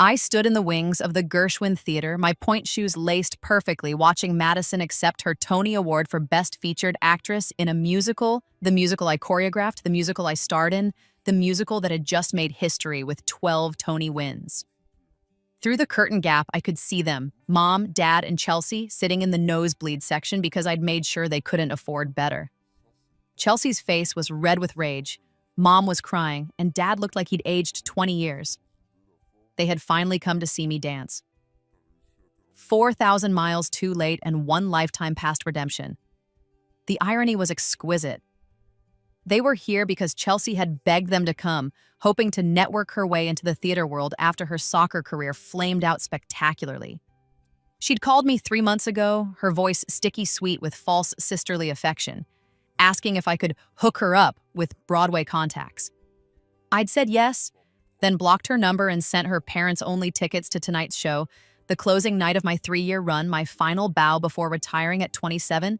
I stood in the wings of the Gershwin Theater, my point shoes laced perfectly, watching Madison accept her Tony Award for Best Featured Actress in a musical, the musical I choreographed, the musical I starred in, the musical that had just made history with 12 Tony wins. Through the curtain gap, I could see them, Mom, Dad, and Chelsea, sitting in the nosebleed section because I'd made sure they couldn't afford better. Chelsea's face was red with rage, Mom was crying, and Dad looked like he'd aged 20 years. They had finally come to see me dance. 4,000 miles too late and one lifetime past redemption. The irony was exquisite. They were here because Chelsea had begged them to come, hoping to network her way into the theater world after her soccer career flamed out spectacularly. She'd called me 3 months ago, her voice sticky sweet with false sisterly affection, asking if I could hook her up with Broadway contacts. I'd said yes, then blocked her number and sent her parents-only tickets to tonight's show, the closing night of my 3-year run, my final bow before retiring at 27,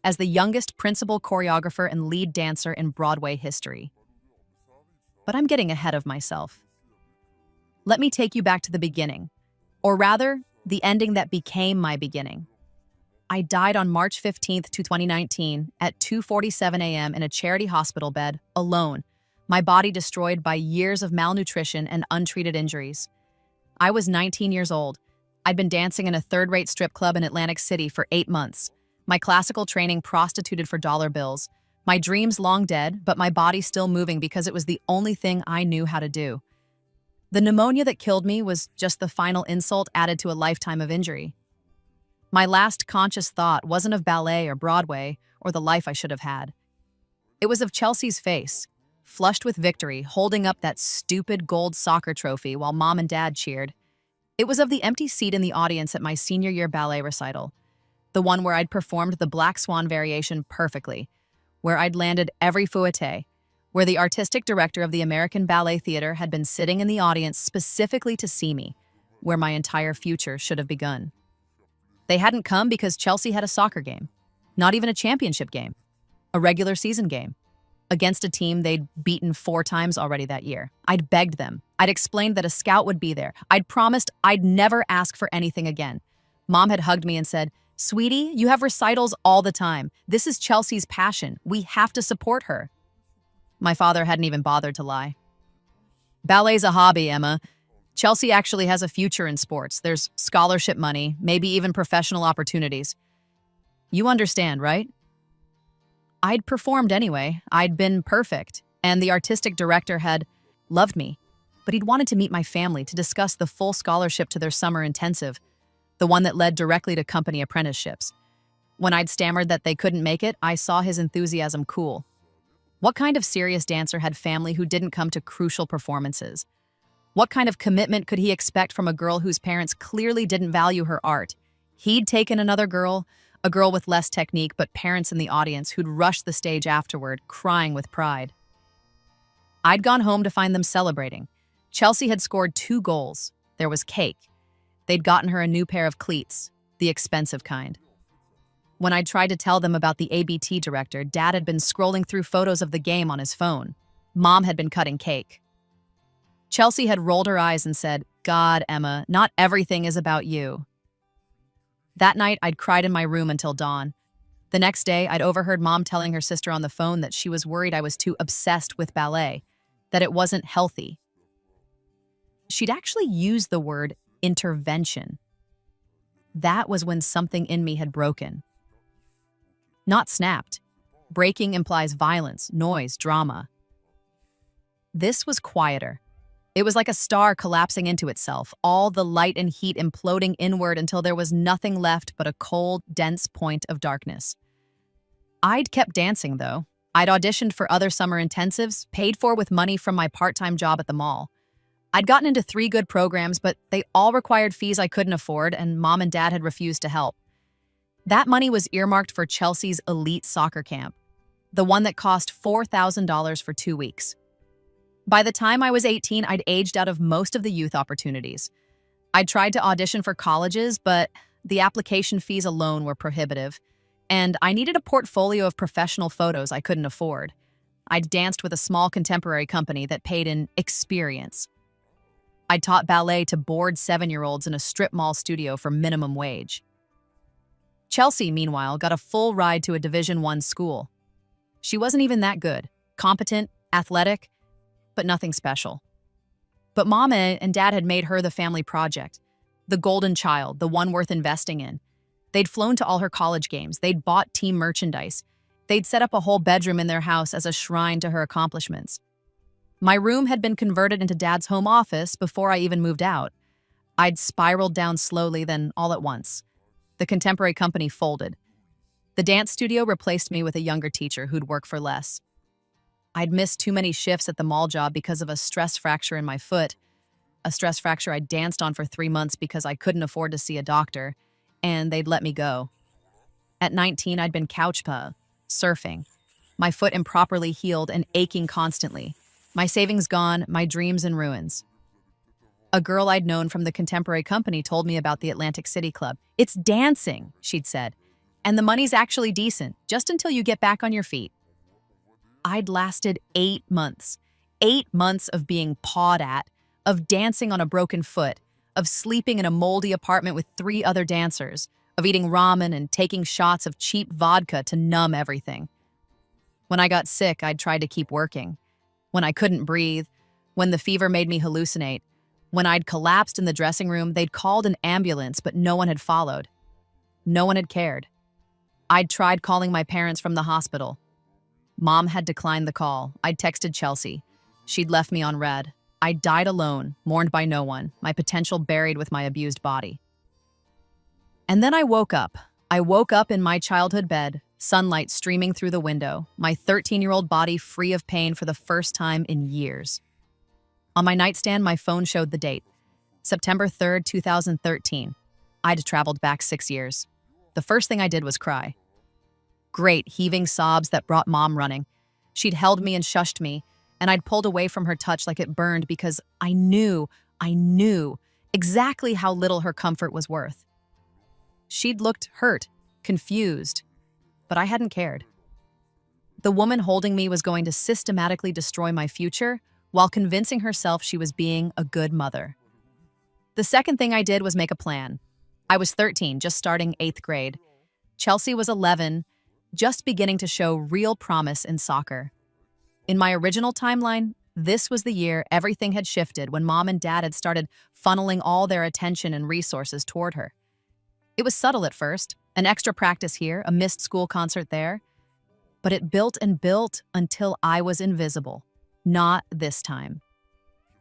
as the youngest principal choreographer and lead dancer in Broadway history. But I'm getting ahead of myself. Let me take you back to the beginning, or rather, the ending that became my beginning. I died on March 15th, 2019, at 2:47 a.m. in a charity hospital bed, alone, my body destroyed by years of malnutrition and untreated injuries. I was 19 years old. I'd been dancing in a third-rate strip club in Atlantic City for 8 months. My classical training prostituted for dollar bills. My dreams long dead, but my body still moving because it was the only thing I knew how to do. The pneumonia that killed me was just the final insult added to a lifetime of injury. My last conscious thought wasn't of ballet or Broadway or the life I should have had. It was of Chelsea's face, flushed with victory, holding up that stupid gold soccer trophy while Mom and Dad cheered. It was of the empty seat in the audience at my senior year ballet recital, the one where I'd performed the Black Swan variation perfectly, where I'd landed every fouette, where the artistic director of the American Ballet Theater had been sitting in the audience specifically to see me, where my entire future should have begun. They hadn't come because Chelsea had a soccer game, not even a championship game, a regular season game, against a team they'd beaten 4 times already that year. I'd begged them. I'd explained that a scout would be there. I'd promised I'd never ask for anything again. Mom had hugged me and said, "Sweetie, you have recitals all the time. This is Chelsea's passion. We have to support her." My father hadn't even bothered to lie. "Ballet's a hobby, Emma. Chelsea actually has a future in sports. There's scholarship money, maybe even professional opportunities. You understand, right?" I'd performed anyway. I'd been perfect, and the artistic director had loved me, but he'd wanted to meet my family to discuss the full scholarship to their summer intensive, the one that led directly to company apprenticeships. When I'd stammered that they couldn't make it, I saw his enthusiasm cool. What kind of serious dancer had family who didn't come to crucial performances? What kind of commitment could he expect from a girl whose parents clearly didn't value her art? He'd taken another girl, a girl with less technique, but parents in the audience who'd rushed the stage afterward, crying with pride. I'd gone home to find them celebrating. Chelsea had scored 2 goals. There was cake. They'd gotten her a new pair of cleats, the expensive kind. When I'd tried to tell them about the ABT director, Dad had been scrolling through photos of the game on his phone. Mom had been cutting cake. Chelsea had rolled her eyes and said, "God, Emma, not everything is about you." That night, I'd cried in my room until dawn. The next day, I'd overheard Mom telling her sister on the phone that she was worried I was too obsessed with ballet, that it wasn't healthy. She'd actually used the word intervention. That was when something in me had broken. Not snapped. Breaking implies violence, noise, drama. This was quieter. It was like a star collapsing into itself, all the light and heat imploding inward until there was nothing left but a cold, dense point of darkness. I'd kept dancing, though. I'd auditioned for other summer intensives, paid for with money from my part-time job at the mall. I'd gotten into 3 good programs, but they all required fees I couldn't afford, and Mom and Dad had refused to help. That money was earmarked for Chelsea's elite soccer camp, the one that cost $4,000 for 2 weeks. By the time I was 18, I'd aged out of most of the youth opportunities. I'd tried to audition for colleges, but the application fees alone were prohibitive, and I needed a portfolio of professional photos I couldn't afford. I'd danced with a small contemporary company that paid in experience. I taught ballet to bored 7-year-olds in a strip mall studio for minimum wage. Chelsea, meanwhile, got a full ride to a Division I school. She wasn't even that good, competent, athletic, but nothing special. But Mom and Dad had made her the family project, the golden child, the one worth investing in. They'd flown to all her college games. They'd bought team merchandise. They'd set up a whole bedroom in their house as a shrine to her accomplishments. My room had been converted into Dad's home office before I even moved out. I'd spiraled down slowly, then all at once. The contemporary company folded. The dance studio replaced me with a younger teacher who'd work for less. I'd missed too many shifts at the mall job because of a stress fracture in my foot, a stress fracture I danced on for 3 months because I couldn't afford to see a doctor, and they'd let me go. At 19, I'd been surfing. My foot improperly healed and aching constantly. My savings gone, my dreams in ruins. A girl I'd known from the contemporary company told me about the Atlantic City Club. "It's dancing," she'd said, "and the money's actually decent, just until you get back on your feet." I'd lasted 8 months. 8 months of being pawed at, of dancing on a broken foot, of sleeping in a moldy apartment with 3 other dancers, of eating ramen and taking shots of cheap vodka to numb everything. When I got sick, I'd tried to keep working. When I couldn't breathe, when the fever made me hallucinate, when I'd collapsed in the dressing room, they'd called an ambulance, but no one had followed. No one had cared. I'd tried calling my parents from the hospital. Mom had declined the call. I'd texted Chelsea. She'd left me on red. I died alone, mourned by no one, my potential buried with my abused body. And then I woke up. I woke up in my childhood bed, sunlight streaming through the window, my 13-year-old body free of pain for the first time in years. On my nightstand, my phone showed the date, September 3rd, 2013. I'd traveled back 6 years. The first thing I did was cry. Great, heaving sobs that brought Mom running. She'd held me and shushed me, and I'd pulled away from her touch like it burned because I knew exactly how little her comfort was worth. She'd looked hurt, confused, but I hadn't cared. The woman holding me was going to systematically destroy my future while convincing herself she was being a good mother. The second thing I did was make a plan. I was 13, just starting 8th grade. Chelsea was 11, just beginning to show real promise in soccer. In my original timeline, this was the year everything had shifted when Mom and Dad had started funneling all their attention and resources toward her. It was subtle at first, an extra practice here, a missed school concert there. But it built and built until I was invisible. Not this time.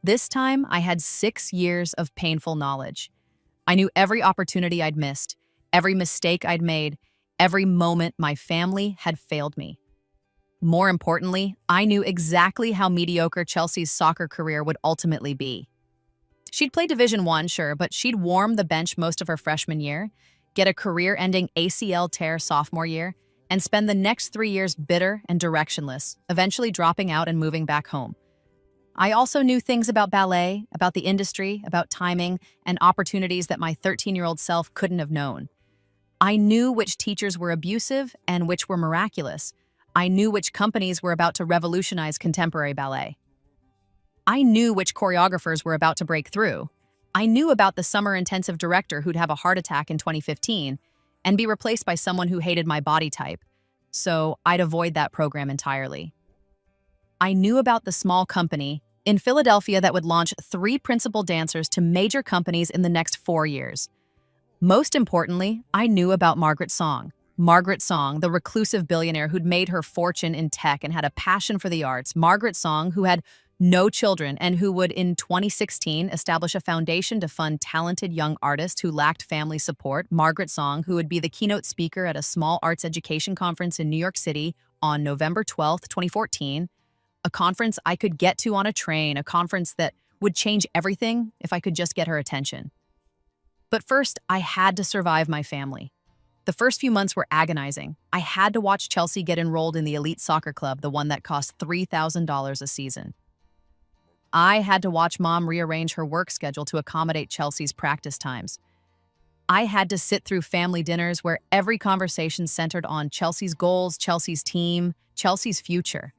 This time, I had 6 years of painful knowledge. I knew every opportunity I'd missed, every mistake I'd made, every moment my family had failed me. More importantly, I knew exactly how mediocre Chelsea's soccer career would ultimately be. She'd play Division I, sure, but she'd warm the bench most of her freshman year, get a career-ending ACL tear sophomore year, and spend the next 3 years bitter and directionless, eventually dropping out and moving back home. I also knew things about ballet, about the industry, about timing, and opportunities that my 13-year-old self couldn't have known. I knew which teachers were abusive and which were miraculous. I knew which companies were about to revolutionize contemporary ballet. I knew which choreographers were about to break through. I knew about the summer intensive director who'd have a heart attack in 2015 and be replaced by someone who hated my body type, so I'd avoid that program entirely. I knew about the small company in Philadelphia that would launch 3 principal dancers to major companies in the next 4 years. Most importantly, I knew about Margaret Song. Margaret Song, the reclusive billionaire who'd made her fortune in tech and had a passion for the arts. Margaret Song, who had no children and who would, in 2016, establish a foundation to fund talented young artists who lacked family support. Margaret Song, who would be the keynote speaker at a small arts education conference in New York City on November 12th, 2014. A conference I could get to on a train, a conference that would change everything if I could just get her attention. But first, I had to survive my family. The first few months were agonizing. I had to watch Chelsea get enrolled in the elite soccer club, the one that cost $3,000 a season. I had to watch Mom rearrange her work schedule to accommodate Chelsea's practice times. I had to sit through family dinners where every conversation centered on Chelsea's goals, Chelsea's team, Chelsea's future.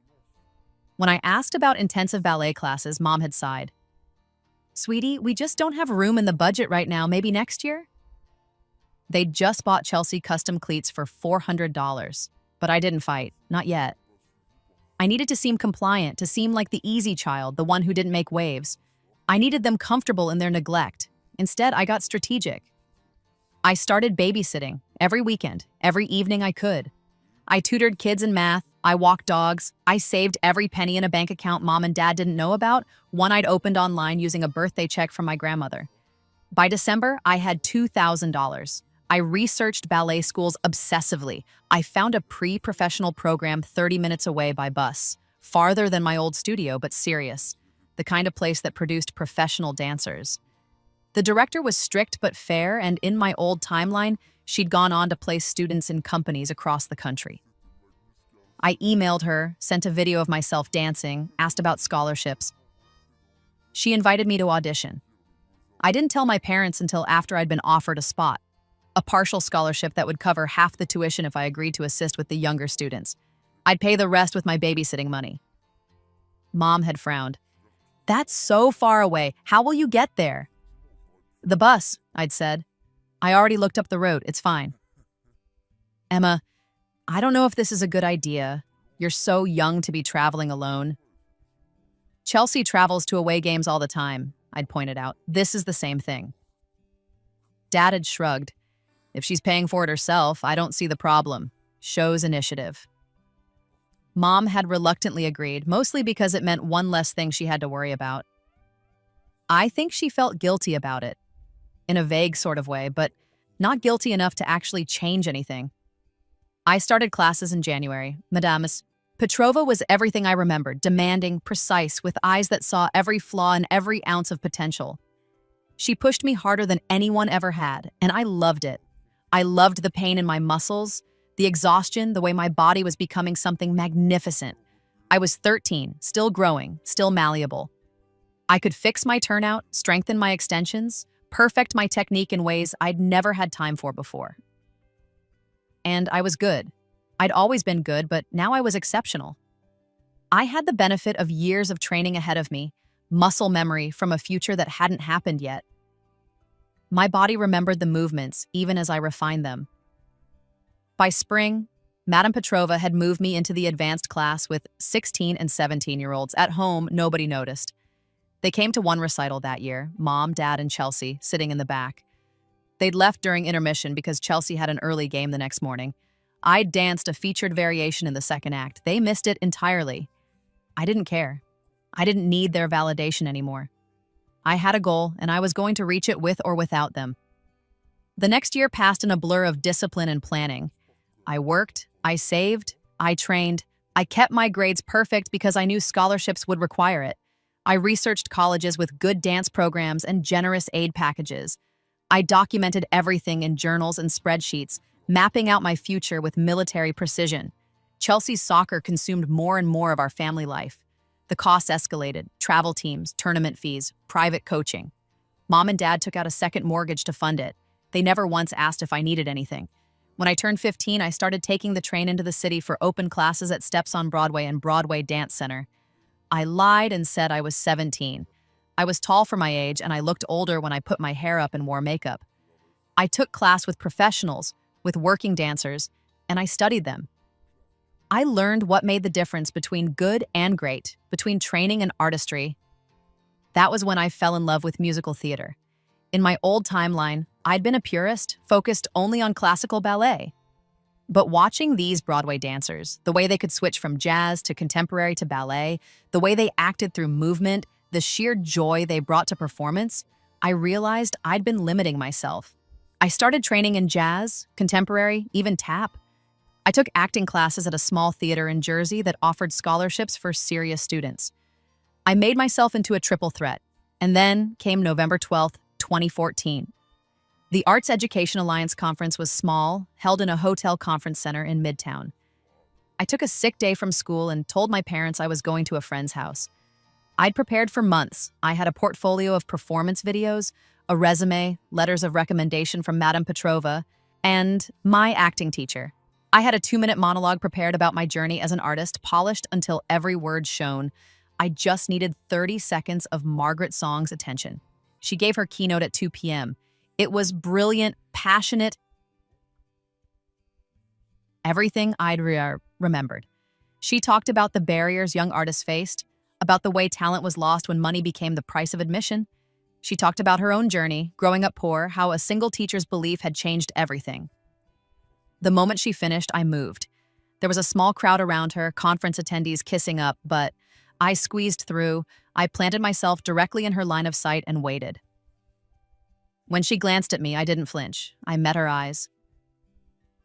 When I asked about intensive ballet classes, Mom had sighed. Sweetie, we just don't have room in the budget right now, maybe next year? They'd just bought Chelsea custom cleats for $400, but I didn't fight, not yet. I needed to seem compliant, to seem like the easy child, the one who didn't make waves. I needed them comfortable in their neglect. Instead, I got strategic. I started babysitting every weekend, every evening I could. I tutored kids in math, I walked dogs, I saved every penny in a bank account Mom and Dad didn't know about, one I'd opened online using a birthday check from my grandmother. By December, I had $2,000. I researched ballet schools obsessively. I found a pre-professional program 30 minutes away by bus, farther than my old studio, but serious, the kind of place that produced professional dancers. The director was strict but fair, and in my old timeline, she'd gone on to place students in companies across the country. I emailed her, sent a video of myself dancing, asked about scholarships. She invited me to audition. I didn't tell my parents until after I'd been offered a spot, a partial scholarship that would cover half the tuition if I agreed to assist with the younger students. I'd pay the rest with my babysitting money. Mom had frowned. That's so far away. How will you get there? The bus, I'd said. I already looked up the road. It's fine. Emma, I don't know if this is a good idea. You're so young to be traveling alone. Chelsea travels to away games all the time, I'd pointed out. This is the same thing. Dad had shrugged. If she's paying for it herself, I don't see the problem. Shows initiative. Mom had reluctantly agreed, mostly because it meant one less thing she had to worry about. I think she felt guilty about it, in a vague sort of way, but not guilty enough to actually change anything. I started classes in January. Madame's Petrova was everything I remembered, demanding, precise, with eyes that saw every flaw and every ounce of potential. She pushed me harder than anyone ever had, and I loved it. I loved the pain in my muscles, the exhaustion, the way my body was becoming something magnificent. I was 13, still growing, still malleable. I could fix my turnout, strengthen my extensions, perfect my technique in ways I'd never had time for before. And I was good. I'd always been good, but now I was exceptional. I had the benefit of years of training ahead of me, muscle memory from a future that hadn't happened yet. My body remembered the movements, even as I refined them. By spring, Madame Petrova had moved me into the advanced class with 16 and 17-year-olds. At home, nobody noticed. They came to one recital that year, Mom, Dad, and Chelsea, sitting in the back. They'd left during intermission because Chelsea had an early game the next morning. I'd danced a featured variation in the second act. They missed it entirely. I didn't care. I didn't need their validation anymore. I had a goal, and I was going to reach it with or without them. The next year passed in a blur of discipline and planning. I worked, I saved, I trained. I kept my grades perfect because I knew scholarships would require it. I researched colleges with good dance programs and generous aid packages. I documented everything in journals and spreadsheets, mapping out my future with military precision. Chelsea's soccer consumed more and more of our family life. The costs escalated: travel teams, tournament fees, private coaching. Mom and Dad took out a second mortgage to fund it. They never once asked if I needed anything. When I turned 15, I started taking the train into the city for open classes at Steps on Broadway and Broadway Dance Center. I lied and said I was 17. I was tall for my age, and I looked older when I put my hair up and wore makeup. I took class with professionals, with working dancers, and I studied them. I learned what made the difference between good and great, between training and artistry. That was when I fell in love with musical theater. In my old timeline, I'd been a purist, focused only on classical ballet. But watching these Broadway dancers, the way they could switch from jazz to contemporary to ballet, the way they acted through movement, the sheer joy they brought to performance, I realized I'd been limiting myself. I started training in jazz, contemporary, even tap. I took acting classes at a small theater in Jersey that offered scholarships for serious students. I made myself into a triple threat, and then came November 12th, 2014. The Arts Education Alliance conference was small, held in a hotel conference center in Midtown. I took a sick day from school and told my parents I was going to a friend's house. I'd prepared for months. I had a portfolio of performance videos, a resume, letters of recommendation from Madame Petrova, and my acting teacher. I had a 2-minute monologue prepared about my journey as an artist, polished until every word shone. I just needed 30 seconds of Margaret Song's attention. She gave her keynote at 2 p.m. It was brilliant, passionate, everything I'd remembered. She talked about the barriers young artists faced, about the way talent was lost when money became the price of admission. She talked about her own journey, growing up poor, how a single teacher's belief had changed everything. The moment she finished, I moved. There was a small crowd around her, conference attendees kissing up, but I squeezed through. I planted myself directly in her line of sight and waited. When she glanced at me, I didn't flinch. I met her eyes.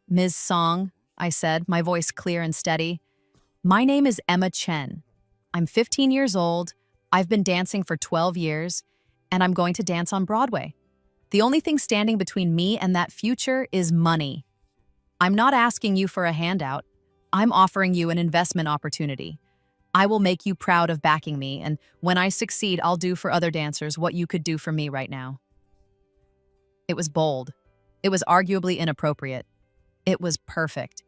"Ms. Song," I said, my voice clear and steady. "My name is Emma Chen. I'm 15 years old, I've been dancing for 12 years, and I'm going to dance on Broadway. The only thing standing between me and that future is money. I'm not asking you for a handout. I'm offering you an investment opportunity. I will make you proud of backing me, and when I succeed, I'll do for other dancers what you could do for me right now." It was bold. It was arguably inappropriate. It was perfect.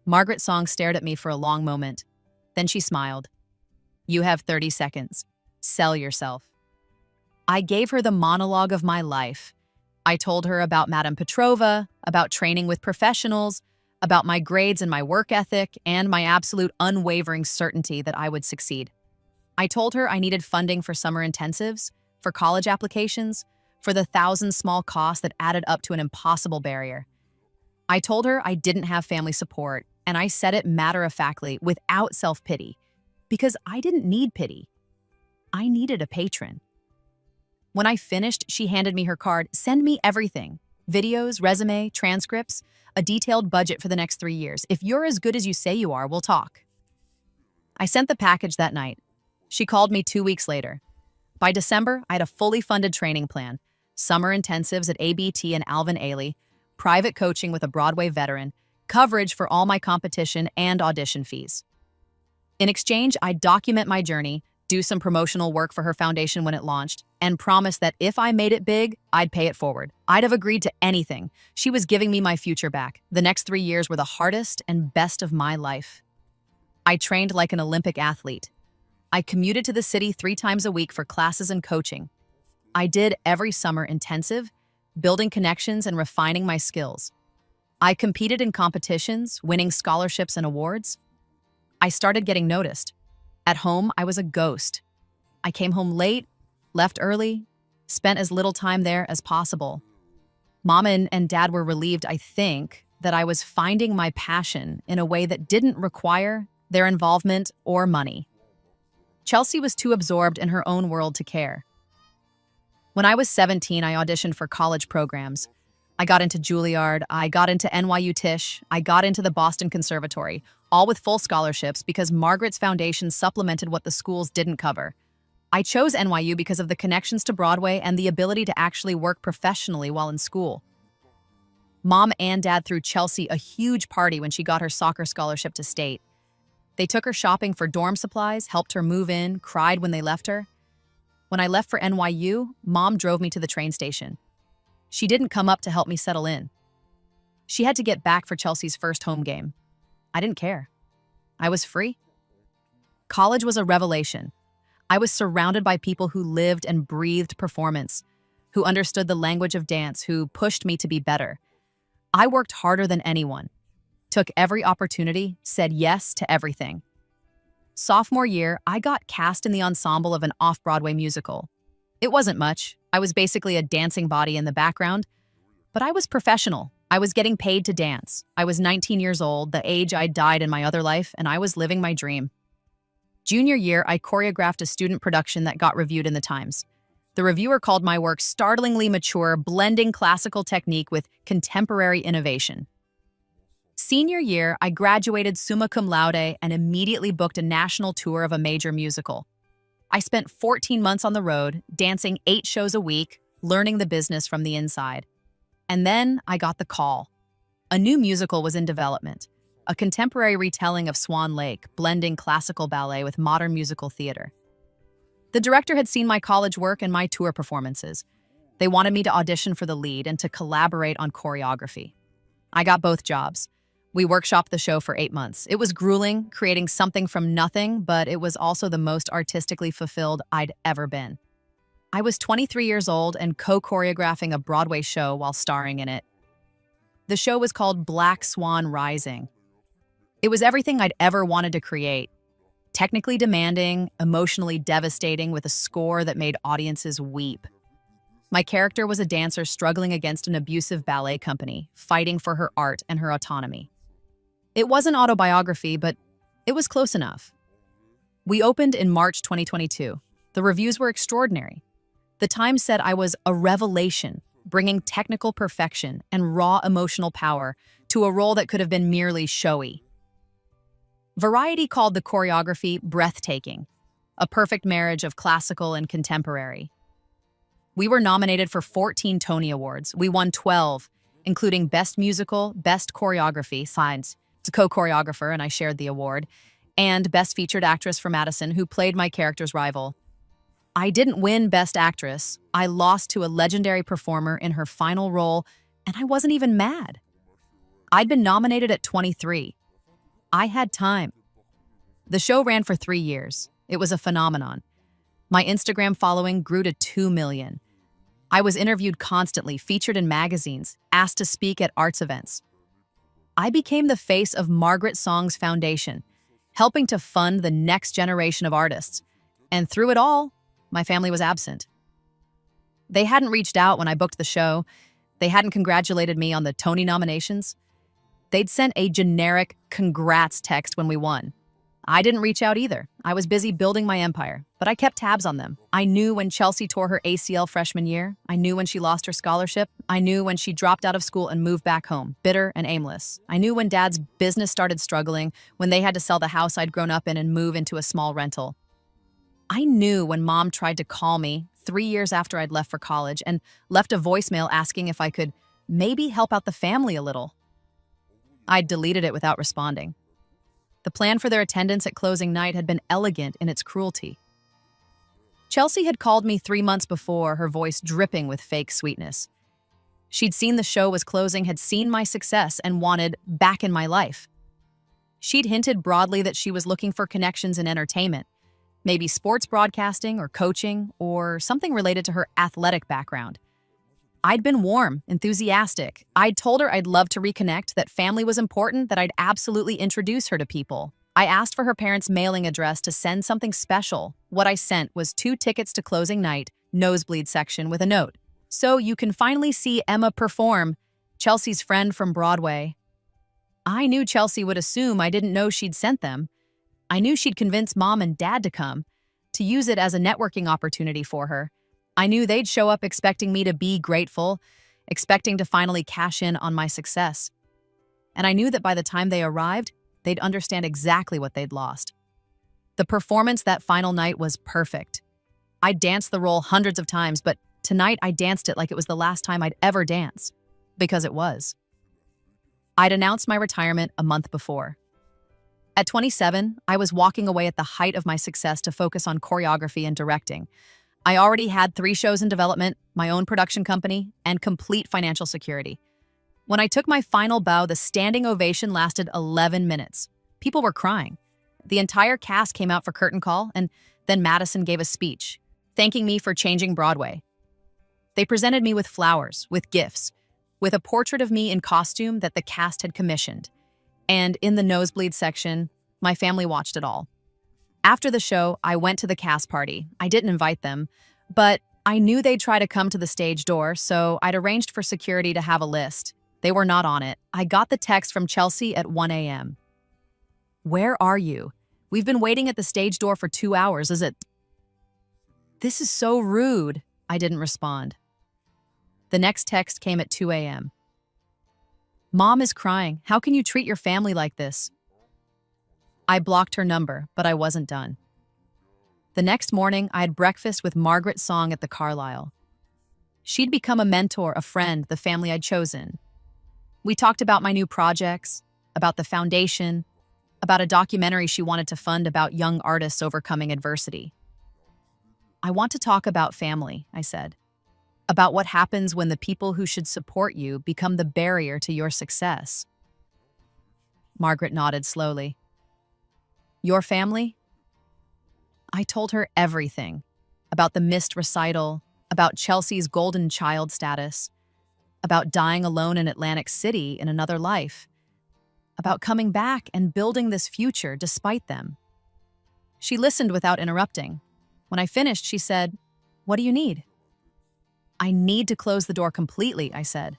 Margaret Song stared at me for a long moment. Then she smiled. "You have 30 seconds. Sell yourself." I gave her the monologue of my life. I told her about Madame Petrova, about training with professionals, about my grades and my work ethic, and my absolute unwavering certainty that I would succeed. I told her I needed funding for summer intensives, for college applications, for the 1,000 small costs that added up to an impossible barrier. I told her I didn't have family support, and I said it matter-of-factly, without self-pity, because I didn't need pity. I needed a patron. When I finished, she handed me her card. "Send me everything. Videos, resume, transcripts, a detailed budget for the next 3 years. If you're as good as you say you are, we'll talk." I sent the package that night. She called me 2 weeks later. By December, I had a fully funded training plan, summer intensives at ABT and Alvin Ailey, private coaching with a Broadway veteran, coverage for all my competition, and audition fees. In exchange, I'd document my journey, do some promotional work for her foundation when it launched, and promise that if I made it big, I'd pay it forward. I'd have agreed to anything. She was giving me my future back. The next 3 years were the hardest and best of my life. I trained like an Olympic athlete. I commuted to the city 3 times a week for classes and coaching. I did every summer intensive, building connections and refining my skills. I competed in competitions, winning scholarships and awards. I started getting noticed. At home, I was a ghost. I came home late, left early, spent as little time there as possible. Mom and Dad were relieved, I think, that I was finding my passion in a way that didn't require their involvement or money. Chelsea was too absorbed in her own world to care. When I was 17, I auditioned for college programs. I got into Juilliard, I got into NYU Tisch, I got into the Boston Conservatory, all with full scholarships because Margaret's foundation supplemented what the schools didn't cover. I chose NYU because of the connections to Broadway and the ability to actually work professionally while in school. Mom and Dad threw Chelsea a huge party when she got her soccer scholarship to state. They took her shopping for dorm supplies, helped her move in, cried when they left her. When I left for NYU, Mom drove me to the train station. She didn't come up to help me settle in. She had to get back for Chelsea's first home game. I didn't care. I was free. College was a revelation. I was surrounded by people who lived and breathed performance, who understood the language of dance, who pushed me to be better. I worked harder than anyone, took every opportunity, said yes to everything. Sophomore year, I got cast in the ensemble of an off-Broadway musical. It wasn't much. I was basically a dancing body in the background, but I was professional. I was getting paid to dance. I was 19 years old, the age I'd died in my other life, and I was living my dream. Junior year, I choreographed a student production that got reviewed in the Times. The reviewer called my work startlingly mature, blending classical technique with contemporary innovation. Senior year, I graduated summa cum laude and immediately booked a national tour of a major musical. I spent 14 months on the road, dancing 8 shows a week, learning the business from the inside. And then I got the call. A new musical was in development, a contemporary retelling of Swan Lake, blending classical ballet with modern musical theater. The director had seen my college work and my tour performances. They wanted me to audition for the lead and to collaborate on choreography. I got both jobs. We workshopped the show for 8 months. It was grueling, creating something from nothing, but it was also the most artistically fulfilled I'd ever been. I was 23 years old and co-choreographing a Broadway show while starring in it. The show was called Black Swan Rising. It was everything I'd ever wanted to create. Technically demanding, emotionally devastating, with a score that made audiences weep. My character was a dancer struggling against an abusive ballet company, fighting for her art and her autonomy. It wasn't autobiography, but it was close enough. We opened in March 2022. The reviews were extraordinary. The Times said I was a revelation, bringing technical perfection and raw emotional power to a role that could have been merely showy. Variety called the choreography breathtaking, a perfect marriage of classical and contemporary. We were nominated for 14 Tony Awards. We won 12, including Best Musical, Best Choreography, signs. It's a co-choreographer, and I shared the award, and Best Featured Actress for Madison, who played my character's rival. I didn't win Best Actress. I lost to a legendary performer in her final role, and I wasn't even mad. I'd been nominated at 23. I had time. The show ran for 3 years. It was a phenomenon. My Instagram following grew to 2 million. I was interviewed constantly, featured in magazines, asked to speak at arts events. I became the face of Margaret Song's foundation, helping to fund the next generation of artists. And through it all, my family was absent. They hadn't reached out when I booked the show. They hadn't congratulated me on the Tony nominations. They'd sent a generic congrats text when we won. I didn't reach out either. I was busy building my empire, but I kept tabs on them. I knew when Chelsea tore her ACL freshman year. I knew when she lost her scholarship. I knew when she dropped out of school and moved back home, bitter and aimless. I knew when Dad's business started struggling, when they had to sell the house I'd grown up in and move into a small rental. I knew when Mom tried to call me 3 years after I'd left for college and left a voicemail asking if I could maybe help out the family a little. I'd deleted it without responding. The plan for their attendance at closing night had been elegant in its cruelty. Chelsea had called me 3 months before, her voice dripping with fake sweetness. She'd seen the show was closing, had seen my success, and wanted back in my life. She'd hinted broadly that she was looking for connections in entertainment, maybe sports broadcasting or coaching or something related to her athletic background. I'd been warm, enthusiastic. I'd told her I'd love to reconnect, that family was important, that I'd absolutely introduce her to people. I asked for her parents' mailing address to send something special. What I sent was 2 tickets to closing night, nosebleed section, with a note. So you can finally see Emma perform, Chelsea's friend from Broadway. I knew Chelsea would assume I didn't know she'd sent them. I knew she'd convince Mom and Dad to come, to use it as a networking opportunity for her. I knew they'd show up expecting me to be grateful, expecting to finally cash in on my success. And I knew that by the time they arrived, they'd understand exactly what they'd lost. The performance that final night was perfect. I'd danced the role hundreds of times, but tonight I danced it like it was the last time I'd ever dance, because it was. I'd announced my retirement a month before. At 27, I was walking away at the height of my success to focus on choreography and directing. I already had 3 shows in development, my own production company, and complete financial security. When I took my final bow, the standing ovation lasted 11 minutes. People were crying. The entire cast came out for curtain call, and then Madison gave a speech, thanking me for changing Broadway. They presented me with flowers, with gifts, with a portrait of me in costume that the cast had commissioned. And in the nosebleed section, my family watched it all. After the show, I went to the cast party. I didn't invite them, but I knew they'd try to come to the stage door, so I'd arranged for security to have a list. They were not on it. I got the text from Chelsea at 1 a.m. "Where are you? We've been waiting at the stage door for 2 hours. Is it?" "This is so rude." I didn't respond. The next text came at 2 a.m. "Mom is crying. How can you treat your family like this?" I blocked her number, but I wasn't done. The next morning, I had breakfast with Margaret Song at the Carlisle. She'd become a mentor, a friend, the family I'd chosen. We talked about my new projects, about the foundation, about a documentary she wanted to fund about young artists overcoming adversity. "I want to talk about family," I said. "About what happens when the people who should support you become the barrier to your success." Margaret nodded slowly. Your family? I told her everything. About the missed recital, about Chelsea's golden child status, about dying alone in Atlantic City in another life, about coming back and building this future despite them. She listened without interrupting. When I finished, she said, "What do you need?" "I need to close the door completely," I said.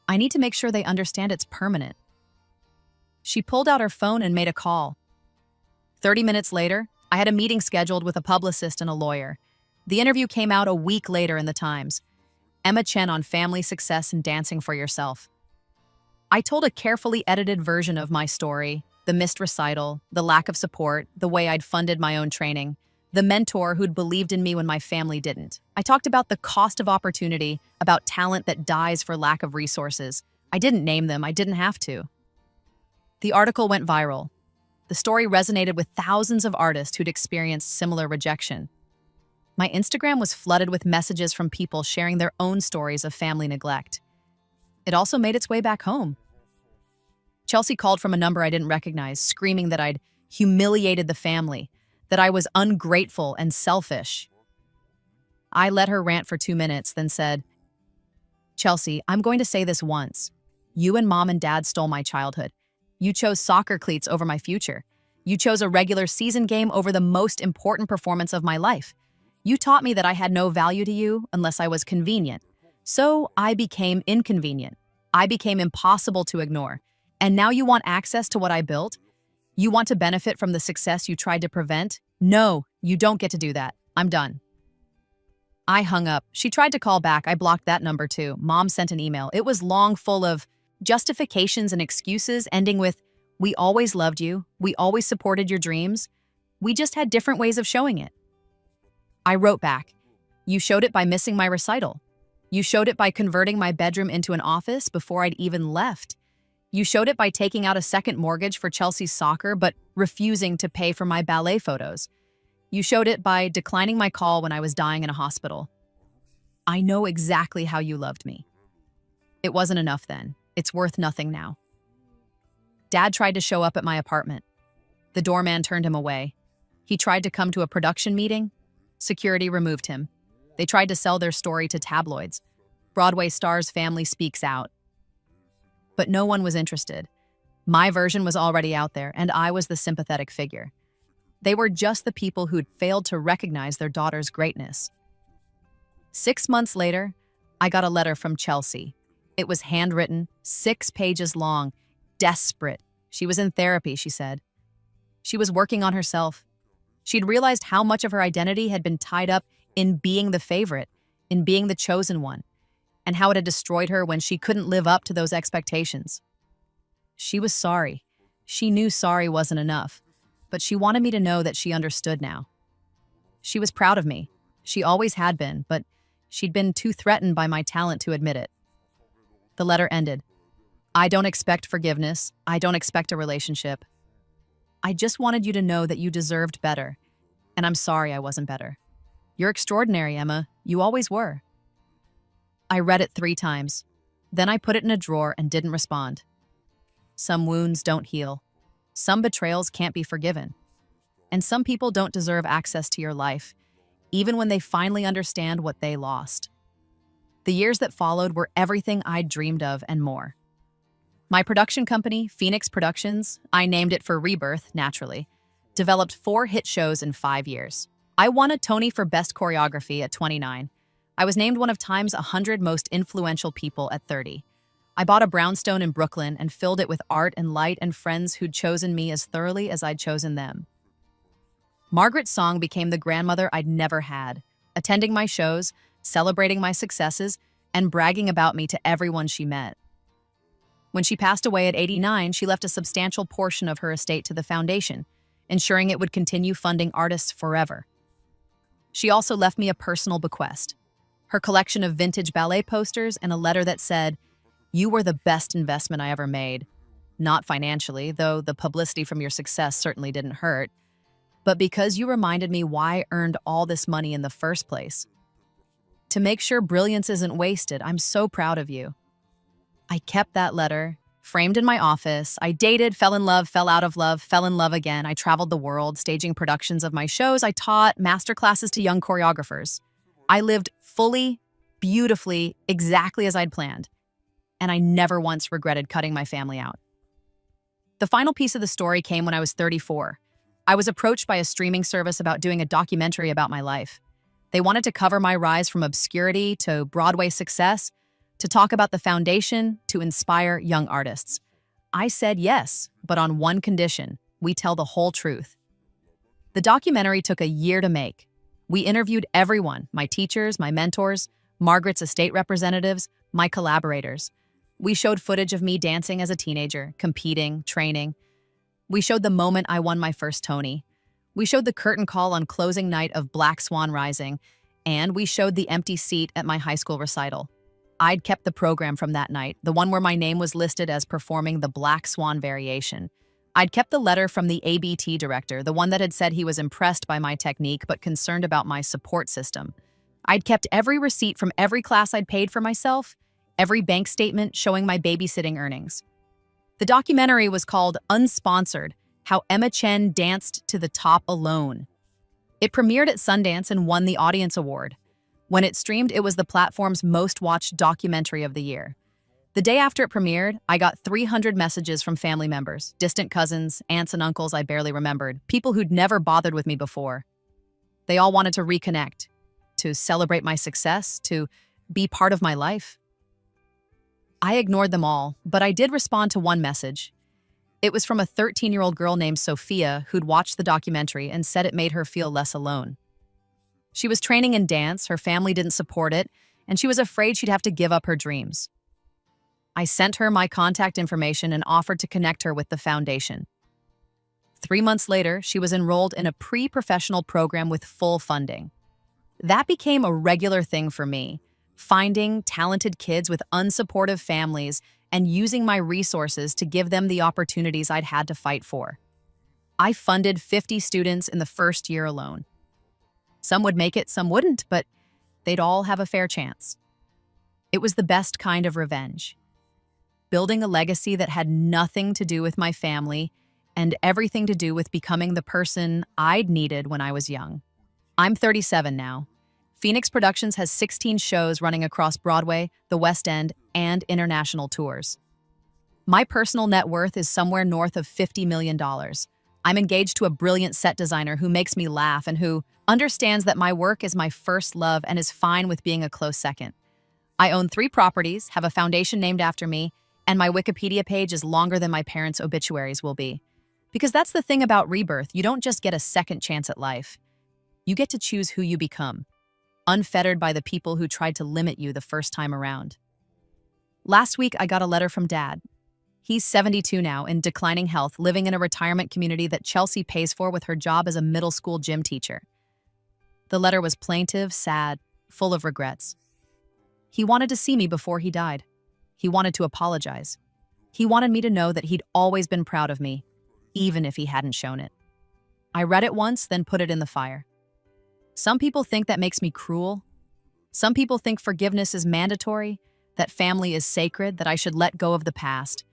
"I need to make sure they understand it's permanent." She pulled out her phone and made a call. 30 minutes later, I had a meeting scheduled with a publicist and a lawyer. The interview came out a week later in the Times. Emma Chen on family success and dancing for yourself. I told a carefully edited version of my story, the missed recital, the lack of support, the way I'd funded my own training, the mentor who'd believed in me when my family didn't. I talked about the cost of opportunity, about talent that dies for lack of resources. I didn't name them, I didn't have to. The article went viral. The story resonated with thousands of artists who'd experienced similar rejection. My Instagram was flooded with messages from people sharing their own stories of family neglect. It also made its way back home. Chelsea called from a number I didn't recognize, screaming that I'd humiliated the family, that I was ungrateful and selfish. I let her rant for 2 minutes, then said, "Chelsea, I'm going to say this once. You and Mom and Dad stole my childhood. You chose soccer cleats over my future. You chose a regular season game over the most important performance of my life. You taught me that I had no value to you unless I was convenient. So I became inconvenient. I became impossible to ignore. And now you want access to what I built? You want to benefit from the success you tried to prevent? No, you don't get to do that. I'm done." I hung up. She tried to call back. I blocked that number too. Mom sent an email. It was long, full of justifications and excuses, ending with, "We always loved you. We always supported your dreams. We just had different ways of showing it." I wrote back, "You showed it by missing my recital. You showed it by converting my bedroom into an office before I'd even left. You showed it by taking out a second mortgage for Chelsea's soccer but refusing to pay for my ballet photos. You showed it by declining my call when I was dying in a hospital. I know exactly how you loved me. It wasn't enough then. It's worth nothing now." Dad tried to show up at my apartment. The doorman turned him away. He tried to come to a production meeting. Security removed him. They tried to sell their story to tabloids. Broadway star's family speaks out. But no one was interested. My version was already out there, and I was the sympathetic figure. They were just the people who'd failed to recognize their daughter's greatness. 6 months later, I got a letter from Chelsea. It was handwritten, 6 pages long, desperate. She was in therapy, she said. She was working on herself. She'd realized how much of her identity had been tied up in being the favorite, in being the chosen one, and how it had destroyed her when she couldn't live up to those expectations. She was sorry. She knew sorry wasn't enough, but she wanted me to know that she understood now. She was proud of me. She always had been, but she'd been too threatened by my talent to admit it. The letter ended. "I don't expect forgiveness. I don't expect a relationship. I just wanted you to know that you deserved better, and I'm sorry I wasn't better. You're extraordinary, Emma. You always were." I read it 3 times. Then I put it in a drawer and didn't respond. Some wounds don't heal. Some betrayals can't be forgiven. And some people don't deserve access to your life, even when they finally understand what they lost. The years that followed were everything I'd dreamed of and more. My production company, Phoenix Productions, I named it for Rebirth, naturally, developed 4 hit shows in 5 years. I won a Tony for Best Choreography at 29. I was named one of Time's 100 most influential people at 30. I bought a brownstone in Brooklyn and filled it with art and light and friends who'd chosen me as thoroughly as I'd chosen them. Margaret Song became the grandmother I'd never had, attending my shows, celebrating my successes, and bragging about me to everyone she met. When she passed away at 89, she left a substantial portion of her estate to the foundation, ensuring it would continue funding artists forever. She also left me a personal bequest, her collection of vintage ballet posters and a letter that said, "You were the best investment I ever made. Not financially, though the publicity from your success certainly didn't hurt, but because you reminded me why I earned all this money in the first place. To make sure brilliance isn't wasted, I'm so proud of you." I kept that letter, framed in my office. I dated, fell in love, fell out of love, fell in love again. I traveled the world, staging productions of my shows. I taught masterclasses to young choreographers. I lived fully, beautifully, exactly as I'd planned. And I never once regretted cutting my family out. The final piece of the story came when I was 34. I was approached by a streaming service about doing a documentary about my life. They wanted to cover my rise from obscurity to Broadway success, to talk about the foundation, to inspire young artists. I said yes, but on one condition: we tell the whole truth. The documentary took a year to make. We interviewed everyone: my teachers, my mentors, Margaret's estate representatives, my collaborators. We showed footage of me dancing as a teenager, competing, training. We showed the moment I won my first Tony. We showed the curtain call on closing night of Black Swan Rising, and we showed the empty seat at my high school recital. I'd kept the program from that night, the one where my name was listed as performing the Black Swan variation. I'd kept the letter from the ABT director, the one that had said he was impressed by my technique but concerned about my support system. I'd kept every receipt from every class I'd paid for myself, every bank statement showing my babysitting earnings. The documentary was called Unsponsored: How Emma Chen Danced to the Top Alone. It premiered at Sundance and won the Audience Award. When it streamed, it was the platform's most watched documentary of the year. The day after it premiered, I got 300 messages from family members, distant cousins, aunts and uncles I barely remembered, people who'd never bothered with me before. They all wanted to reconnect, to celebrate my success, to be part of my life. I ignored them all, but I did respond to one message. It was from a 13-year-old girl named Sophia who'd watched the documentary and said it made her feel less alone. She was training in dance, her family didn't support it, and she was afraid she'd have to give up her dreams. I sent her my contact information and offered to connect her with the foundation. 3 months later, she was enrolled in a pre-professional program with full funding. That became a regular thing for me, finding talented kids with unsupportive families and using my resources to give them the opportunities I'd had to fight for. I funded 50 students in the first year alone. Some would make it, some wouldn't, but they'd all have a fair chance. It was the best kind of revenge. Building a legacy that had nothing to do with my family and everything to do with becoming the person I'd needed when I was young. I'm 37 now. Phoenix Productions has 16 shows running across Broadway, the West End, and international tours. My personal net worth is somewhere north of $50 million. I'm engaged to a brilliant set designer who makes me laugh and who understands that my work is my first love and is fine with being a close second. I own 3 properties, have a foundation named after me, and my Wikipedia page is longer than my parents' obituaries will be. Because that's the thing about Rebirth, you don't just get a second chance at life. You get to choose who you become, unfettered by the people who tried to limit you the first time around. Last week, I got a letter from Dad. He's 72 now, in declining health, living in a retirement community that Chelsea pays for with her job as a middle school gym teacher. The letter was plaintive, sad, full of regrets. He wanted to see me before he died. He wanted to apologize. He wanted me to know that he'd always been proud of me, even if he hadn't shown it. I read it once, then put it in the fire. Some people think that makes me cruel. Some people think forgiveness is mandatory, that family is sacred, that I should let go of the past.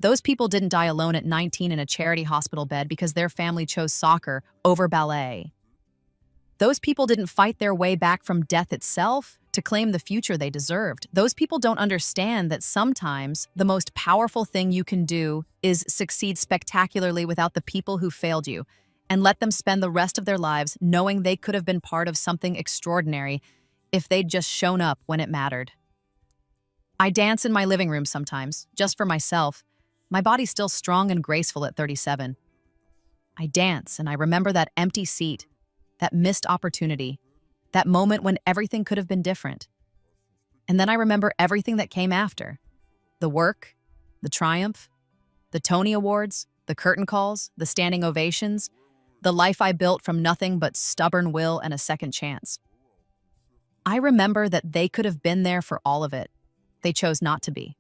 Those people didn't die alone at 19 in a charity hospital bed because their family chose soccer over ballet. Those people didn't fight their way back from death itself to claim the future they deserved. Those people don't understand that sometimes the most powerful thing you can do is succeed spectacularly without the people who failed you and let them spend the rest of their lives knowing they could have been part of something extraordinary if they'd just shown up when it mattered. I dance in my living room sometimes, just for myself. My body's still strong and graceful at 37. I dance and I remember that empty seat, that missed opportunity, that moment when everything could have been different. And then I remember everything that came after. The work, the triumph, the Tony Awards, the curtain calls, the standing ovations, the life I built from nothing but stubborn will and a second chance. I remember that they could have been there for all of it. They chose not to be.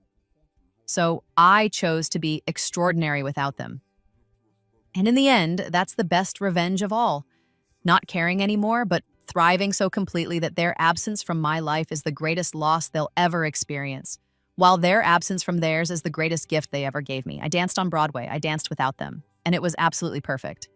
So I chose to be extraordinary without them. And in the end, that's the best revenge of all. Not caring anymore, but thriving so completely that their absence from my life is the greatest loss they'll ever experience. While their absence from theirs is the greatest gift they ever gave me. I danced on Broadway. I danced without them. And it was absolutely perfect.